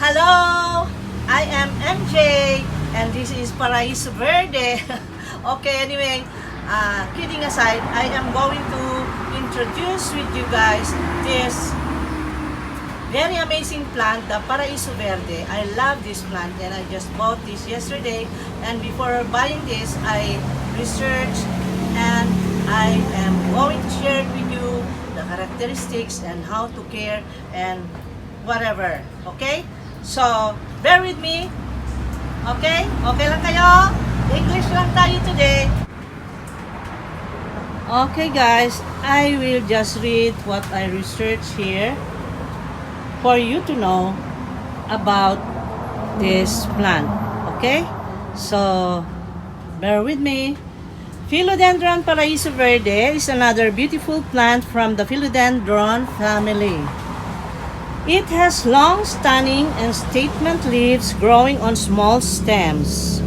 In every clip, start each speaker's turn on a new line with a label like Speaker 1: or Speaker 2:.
Speaker 1: Hello! I am MJ and this is Paraiso Verde. Okay, anyway, kidding aside, I am going to introduce with you guys this very amazing plant, the Paraiso Verde. I love this plant and I just bought this yesterday, and before buying this, I researched and I am going to share with you the characteristics and how to care and whatever. Okay? So, bear with me. Okay? Okay lang kayo? English lang tayo today. Okay guys, I will just read what I researched here for you to know about this plant. Okay? So, bear with me. Philodendron Paraiso Verde is another beautiful plant from the Philodendron family. It has long, stunning, and statement leaves growing on small stems.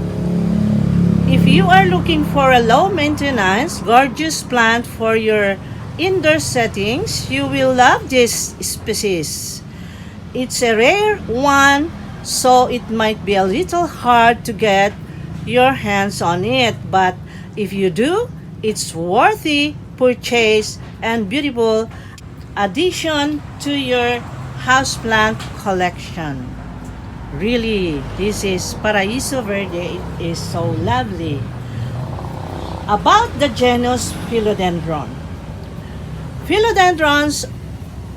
Speaker 1: If you are looking for a low-maintenance, gorgeous plant for your indoor settings, you will love this species. It's a rare one, so it might be a little hard to get your hands on it, but if you do, it's worthy purchase and beautiful addition to your houseplant collection. Really, this is Paraiso Verde. It is so lovely. About the genus Philodendron. Philodendrons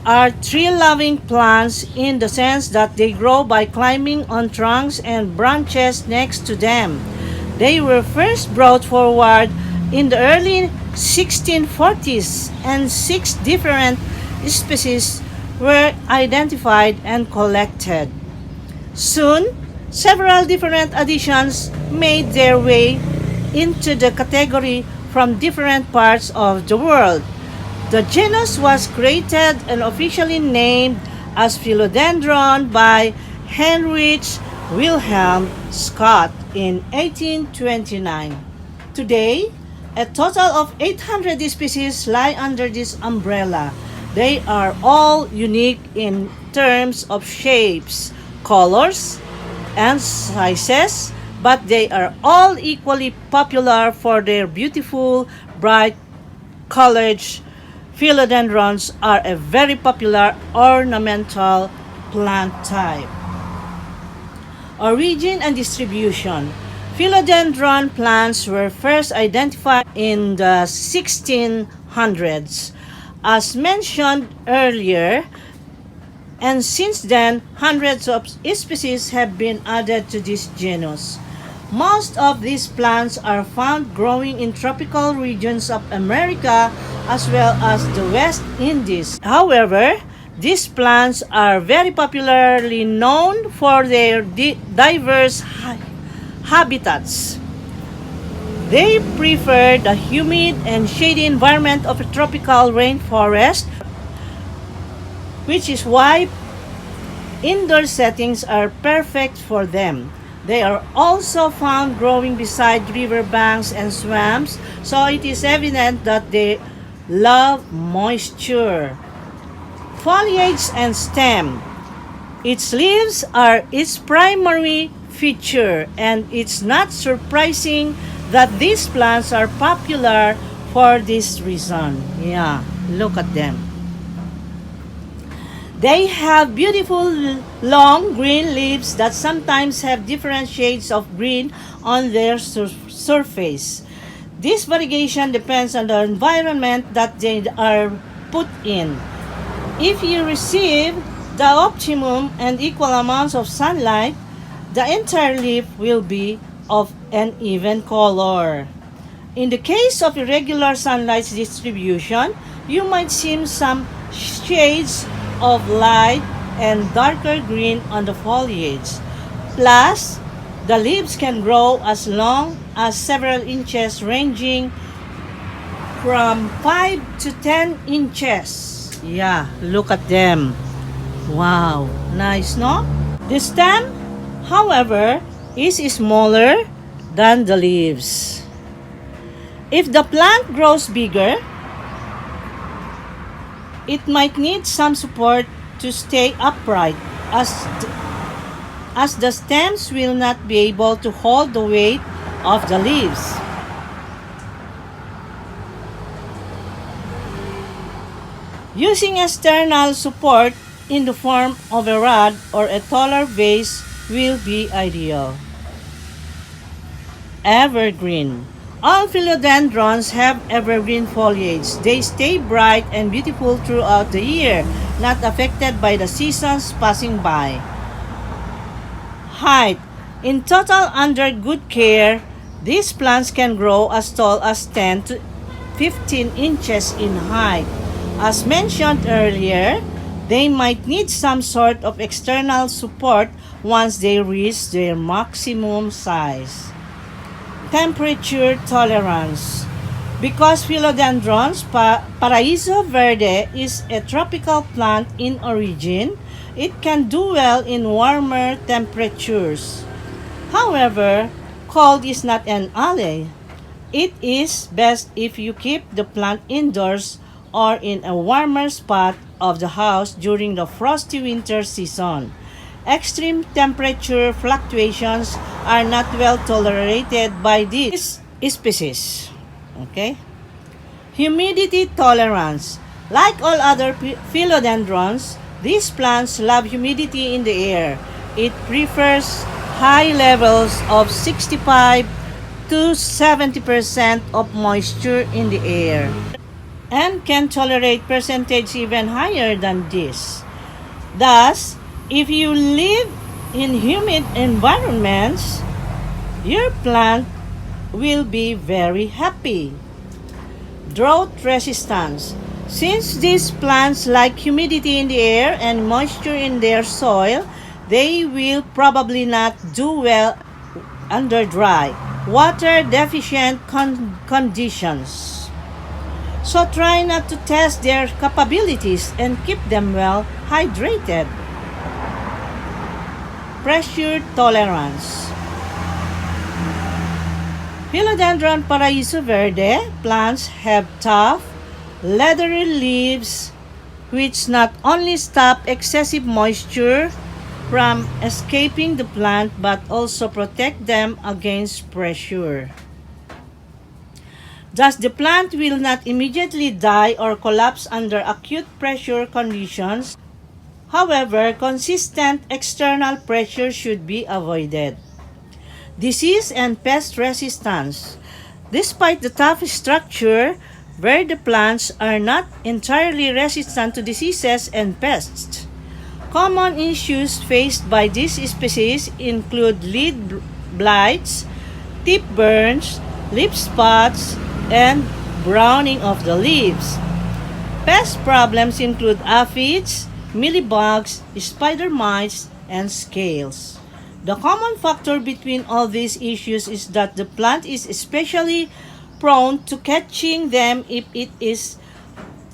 Speaker 1: are tree-loving plants in the sense that they grow by climbing on trunks and branches next to them. They were first brought forward in the early 1640s, and 6 different species were identified and collected. Soon, several different additions made their way into the category from different parts of the world. The genus was created and officially named as Philodendron by Heinrich Wilhelm Scott in 1829. Today, a total of 800 species lie under this umbrella. They are all unique in terms of shapes, colors, and sizes, but they are all equally popular for their beautiful, bright colored philodendrons are a very popular ornamental plant type. Origin and distribution. Philodendron plants were first identified in the 1600s. As mentioned earlier, and since then, hundreds of species have been added to this genus. Most of these plants are found growing in tropical regions of America as well as the West Indies. However, these plants are very popularly known for their diverse habitats. They prefer the humid and shady environment of a tropical rainforest, which is why indoor settings are perfect for them. They are also found growing beside river banks and swamps, so it is evident that they love moisture. Foliage and stem. Its leaves are its primary feature, and it's not surprising that these plants are popular for this reason. Yeah, look at them. They have beautiful long green leaves that sometimes have different shades of green on their surface. This variegation depends on the environment that they are put in. If you receive the optimum and equal amounts of sunlight, the entire leaf will be of an even color. In the case of irregular sunlight distribution, you might see some shades of light and darker green on the foliage. Plus, the leaves can grow as long as several inches, ranging from 5 to 10 inches. Yeah, look at them. Wow, nice, no? The stem, however, is smaller than the leaves. If the plant grows bigger, it might need some support to stay upright, as as the stems will not be able to hold the weight of the leaves. Using external support in the form of a rod or a taller vase will be ideal. Evergreen. All philodendrons have evergreen foliage. They stay bright and beautiful throughout the year, not affected by the seasons passing by. Height. In total, under good care, these plants can grow as tall as 10 to 15 inches in height. As mentioned earlier, they might need some sort of external support once they reach their maximum size. Temperature tolerance. Because philodendrons, Paraiso Verde is a tropical plant in origin, it can do well in warmer temperatures. However, cold is not an ally. It is best if you keep the plant indoors or in a warmer spot of the house during the frosty winter season. Extreme temperature fluctuations are not well tolerated by this species. Okay? Humidity tolerance. Like all other philodendrons, these plants love humidity in the air. It prefers high levels of 65 to 70% of moisture in the air and can tolerate percentage even higher than this. Thus, if you live in humid environments, your plant will be very happy. Drought resistance. Since these plants like humidity in the air and moisture in their soil, they will probably not do well under dry, water deficient conditions. So try not to test their capabilities and keep them well hydrated. Pressure tolerance. Philodendron Paraiso Verde plants have tough, leathery leaves which not only stop excessive moisture from escaping the plant but also protect them against pressure. Thus, the plant will not immediately die or collapse under acute pressure conditions. However, consistent external pressure should be avoided. Disease and pest resistance. Despite the tough structure, Verde plants are not entirely resistant to diseases and pests. Common issues faced by this species include leaf blights, tip burns, leaf spots, and browning of the leaves. Pest problems include aphids, mealybugs, spider mites, and scales. The common factor between all these issues is that the plant is especially prone to catching them if it is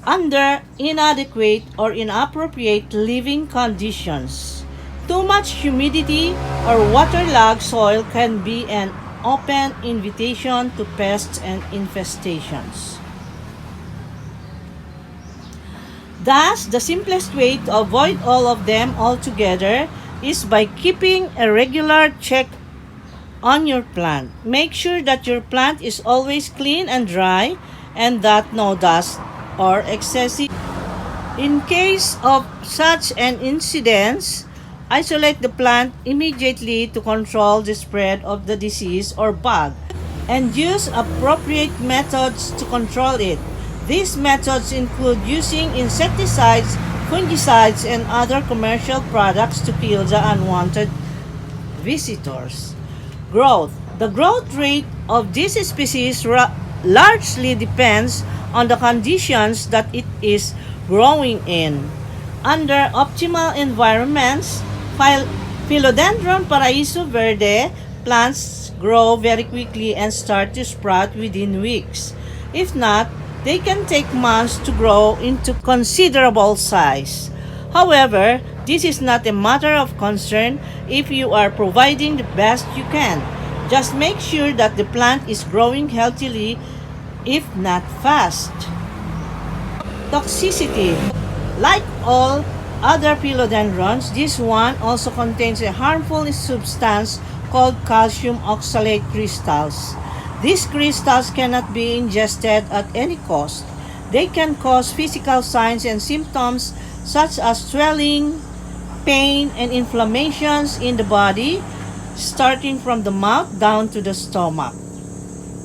Speaker 1: under inadequate or inappropriate living conditions. Too much humidity or waterlogged soil can be an open invitation to pests and infestations. Thus, the simplest way to avoid all of them altogether is by keeping a regular check on your plant. Make sure that your plant is always clean and dry and that no dust or excessive. In case of such an incident, isolate the plant immediately to control the spread of the disease or bug and use appropriate methods to control it. These methods include using insecticides, fungicides, and other commercial products to kill the unwanted visitors. Growth. The growth rate of this species largely depends on the conditions that it is growing in. Under optimal environments, Philodendron Paraiso Verde plants grow very quickly and start to sprout within weeks. If not, they can take months to grow into considerable size. However, this is not a matter of concern if you are providing the best you can. Just make sure that the plant is growing healthily, if not fast. Toxicity. Like all other philodendrons, this one also contains a harmful substance called calcium oxalate crystals. These crystals cannot be ingested at any cost. They can cause physical signs and symptoms such as swelling, pain, and inflammations in the body, starting from the mouth down to the stomach.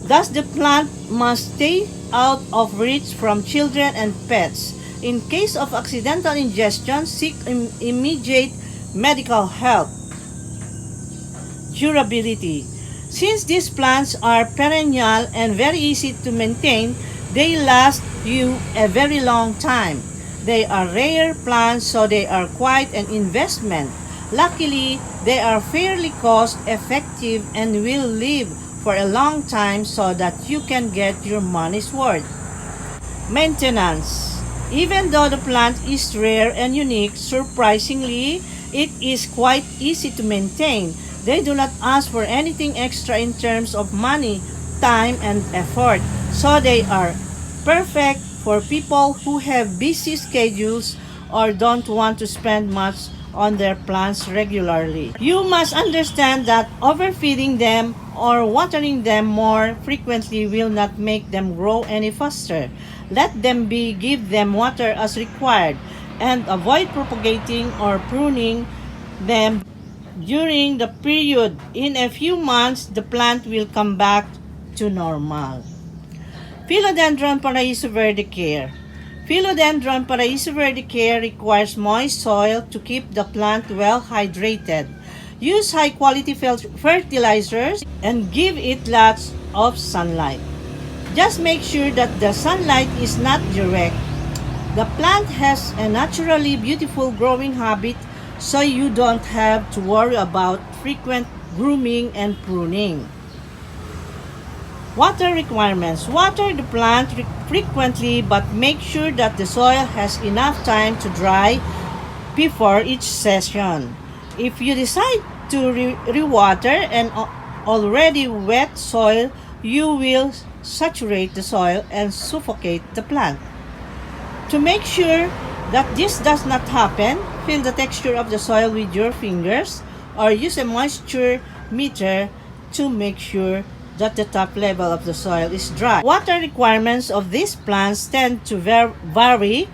Speaker 1: Thus, the plant must stay out of reach from children and pets. In case of accidental ingestion, seek immediate medical help. Durability. Since these plants are perennial and very easy to maintain, they last you a very long time. They are rare plants, so they are quite an investment. Luckily, they are fairly cost effective and will live for a long time so that you can get your money's worth. Maintenance. Even though the plant is rare and unique, surprisingly, it is quite easy to maintain. They do not ask for anything extra in terms of money, time, and effort, so they are perfect for people who have busy schedules or don't want to spend much on their plants regularly. You must understand that overfeeding them or watering them more frequently will not make them grow any faster. Let them be, give them water as required, and avoid propagating or pruning them during the period. In a few months, the plant will come back to normal. Philodendron Paraiso Verde care. Philodendron Paraiso Verde care requires moist soil to keep the plant well hydrated. Use high quality fertilizers and give it lots of sunlight. Just make sure that the sunlight is not direct. The plant has a naturally beautiful growing habit, so you don't have to worry about frequent grooming and pruning. Water requirements. Water the plant frequently, but make sure that the soil has enough time to dry before each session. If you decide to rewater an already wet soil, you will saturate the soil and suffocate the plant. To make sure that this does not happen, feel the texture of the soil with your fingers or use a moisture meter to make sure that the top level of the soil is dry. Water requirements of these plants tend to vary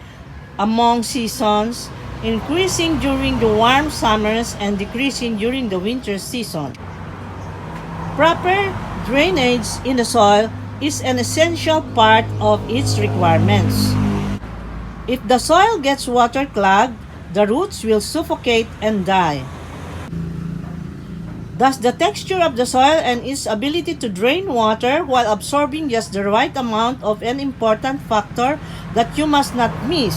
Speaker 1: among seasons, increasing during the warm summers and decreasing during the winter season. Proper drainage in the soil is an essential part of its requirements. If the soil gets waterlogged, the roots will suffocate and die. Thus, the texture of the soil and its ability to drain water while absorbing just the right amount of an important factor that you must not miss.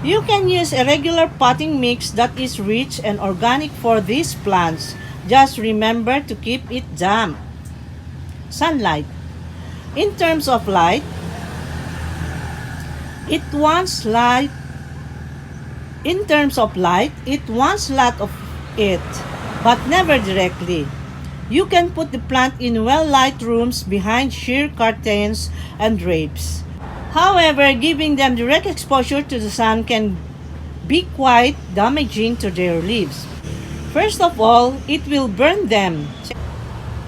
Speaker 1: You can use a regular potting mix that is rich and organic for these plants. Just remember to keep it damp. Sunlight. In terms of light, it wants lot of it, but never directly. You can put the plant in well-lit rooms behind sheer curtains and drapes. However, giving them direct exposure to the sun can be quite damaging to their leaves. First of all, it will burn them.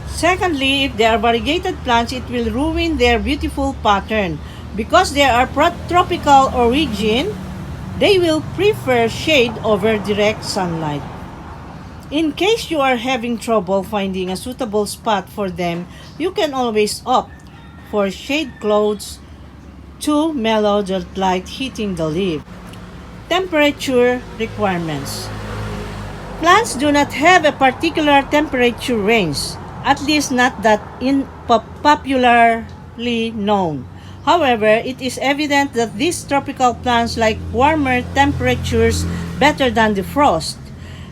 Speaker 1: Secondly, if they are variegated plants, it will ruin their beautiful pattern. Because they are tropical origin, they will prefer shade over direct sunlight. In case you are having trouble finding a suitable spot for them, you can always opt for shade clothes to mellow the light hitting the leaf. Temperature requirements. Plants do not have a particular temperature range, at least not that popularly known. However, it is evident that these tropical plants like warmer temperatures better than the frost.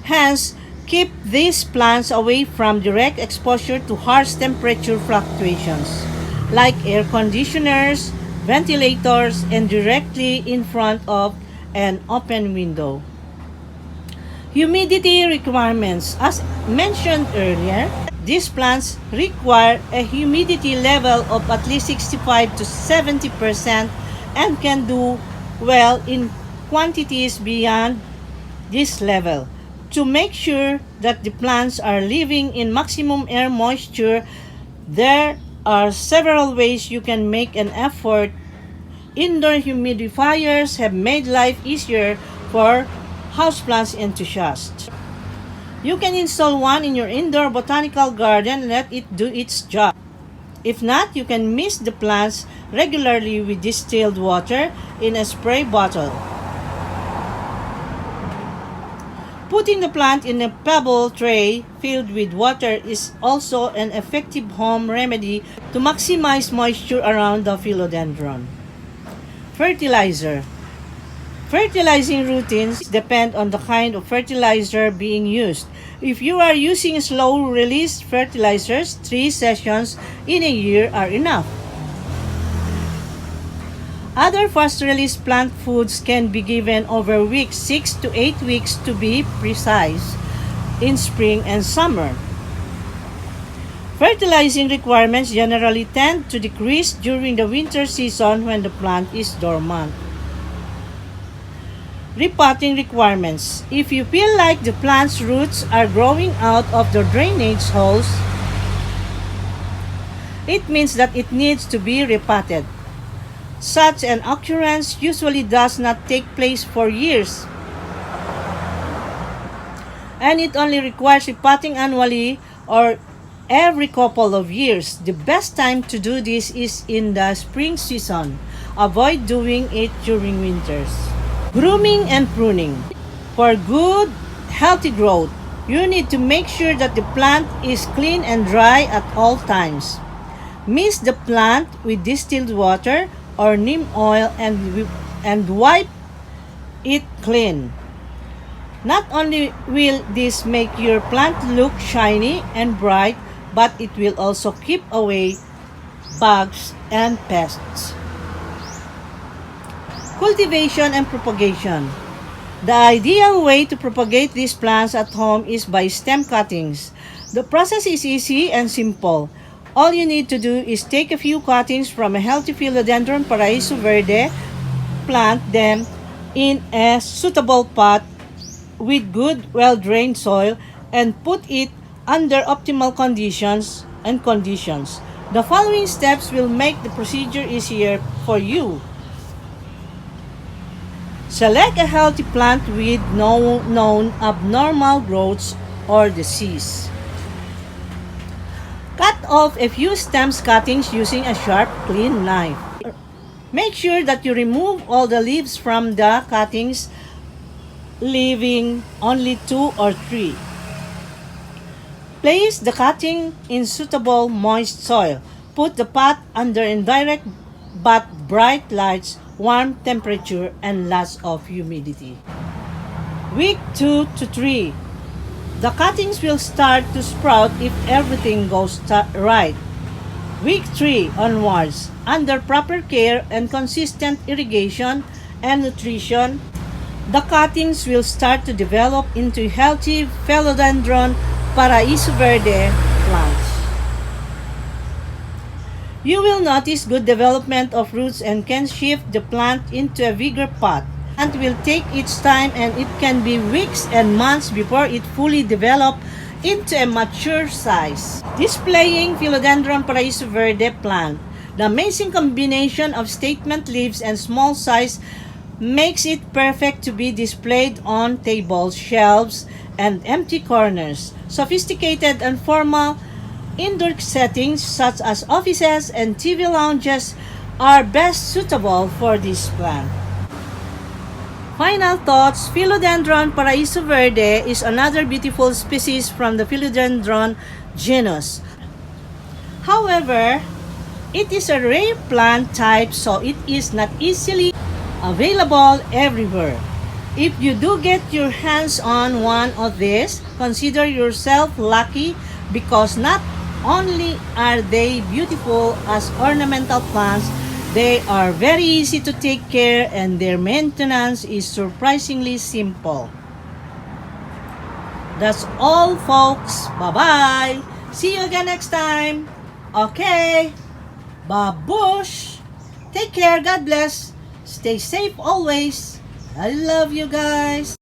Speaker 1: Hence, keep these plants away from direct exposure to harsh temperature fluctuations, like air conditioners, ventilators, and directly in front of an open window. Humidity requirements. As mentioned earlier, these plants require a humidity level of at least 65 to 70% and can do well in quantities beyond this level. To make sure that the plants are living in maximum air moisture, there are several ways you can make an effort. Indoor humidifiers have made life easier for houseplants enthusiasts. You can install one in your indoor botanical garden and let it do its job. If not, you can mist the plants regularly with distilled water in a spray bottle. Putting the plant in a pebble tray filled with water is also an effective home remedy to maximize moisture around the philodendron. Fertilizer. Fertilizing routines depend on the kind of fertilizer being used. If you are using slow-release fertilizers, 3 sessions in a year are enough. Other fast-release plant foods can be given over weeks, 6 to 8 weeks to be precise, in spring and summer. Fertilizing requirements generally tend to decrease during the winter season when the plant is dormant. Repotting requirements. If you feel like the plant's roots are growing out of the drainage holes, it means that it needs to be repotted. Such an occurrence usually does not take place for years, and it only requires repotting annually or every couple of years. The best time to do this is in the spring season. Avoid doing it during winters. Grooming and pruning. For good, healthy growth, you need to make sure that the plant is clean and dry at all times. Mist the plant with distilled water or neem oil and wipe it clean. Not only will this make your plant look shiny and bright, but it will also keep away bugs and pests. Cultivation and propagation. The ideal way to propagate these plants at home is by stem cuttings. The process is easy and simple. All you need to do is take a few cuttings from a healthy Philodendron Paraiso Verde, plant them in a suitable pot with good, well-drained soil, and put it under optimal conditions. The following steps will make the procedure easier for you. Select a healthy plant with no known abnormal growths or disease. Cut off a few stem cuttings using a sharp, clean knife. Make sure that you remove all the leaves from the cuttings, leaving only 2 or 3. Place the cutting in suitable moist soil. Put the pot under indirect but bright lights, warm temperature, and lots of humidity. Week 2 to 3. The cuttings will start to sprout if everything goes right. Week 3 onwards, under proper care and consistent irrigation and nutrition, the cuttings will start to develop into healthy Philodendron Paraiso Verde plants. You will notice good development of roots and can shift the plant into a bigger pot. The plant will take its time and it can be weeks and months before it fully develops into a mature size. Displaying Philodendron Paraiso Verde plant. The amazing combination of statement leaves and small size makes it perfect to be displayed on tables, shelves, and empty corners. Sophisticated and formal indoor settings such as offices and TV lounges are best suitable for this plant. Final thoughts, Philodendron Paraiso Verde is another beautiful species from the Philodendron genus. However, it is a rare plant type, so it is not easily available everywhere. If you do get your hands on one of these, consider yourself lucky because not only are they beautiful as ornamental plants, they are very easy to take care and their maintenance is surprisingly simple. That's all, folks. Bye-bye. See you again next time. Okay. Babush. Take care. God bless. Stay safe always. I love you guys.